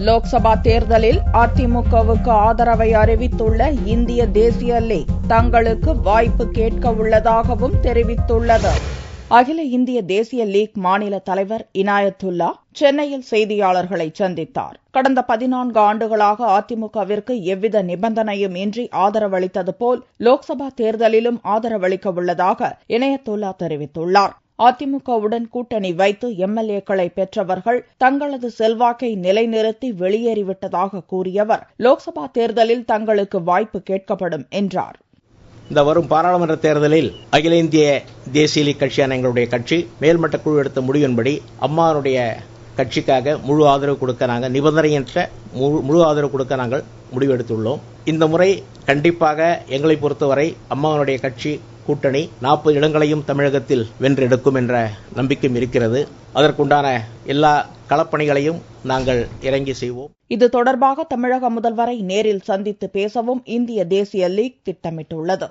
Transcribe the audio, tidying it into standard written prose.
லோக்சபா தேர்தலில் அதிமுகவுக்கு ஆதரவை அறிவித்துள்ள இந்திய தேசிய லீக் தங்களுக்கு வாய்ப்பு கேட்க உள்ளதாகவும் தெரிவித்துள்ளது. அகில இந்திய தேசிய லீக் மாநில தலைவர் இனாயத்துல்லா சென்னையில் செய்தியாளர்களை சந்தித்தார். கடந்த 14 ஆண்டுகளாக அதிமுகவிற்கு எவ்வித நிபந்தனையும் இன்றி ஆதரவளித்தது போல் லோக்சபா தேர்தலிலும் ஆதரவளிக்க உள்ளதாக இனாயத்துல்லா தெரிவித்துள்ளார். அதிமுகவுடன் கூட்டணி வைத்து எம்எல்ஏக்களை பெற்றவர்கள் தங்களது செல்வாக்கை நிலைநிறுத்தி வெளியேறிவிட்டதாக கூறிய அவர், லோக்சபா தேர்தலில் தங்களுக்கு வாய்ப்பு கேட்கப்படும் என்றார். இந்த வரும் பாராளுமன்ற தேர்தலில் அகில இந்திய தேசிய லீக் கட்சியான எங்களுடைய கட்சி மேல்மட்ட குழு எடுத்த முடிவின்படி அம்மாவுடைய கட்சிக்காக முழு ஆதரவு கொடுக்க நாங்கள் நிபந்தனையற்ற முழு ஆதரவு கொடுக்க நாங்கள் முடிவெடுத்துள்ளோம். இந்த முறை கண்டிப்பாக எங்களை பொறுத்தவரை அம்மாவுடைய கட்சி கூட்டணி 40 இடங்களையும் தமிழகத்தில் வென்றெடுக்கும் என்ற நம்பிக்கையும் இருக்கிறது. அதற்குண்டான எல்லா களப்பணிகளையும் நாங்கள் இறங்கி செய்வோம். இது தொடர்பாக தமிழக முதல்வரை நேரில் சந்தித்து பேசவும் இந்திய தேசிய லீக் திட்டமிட்டுள்ளது.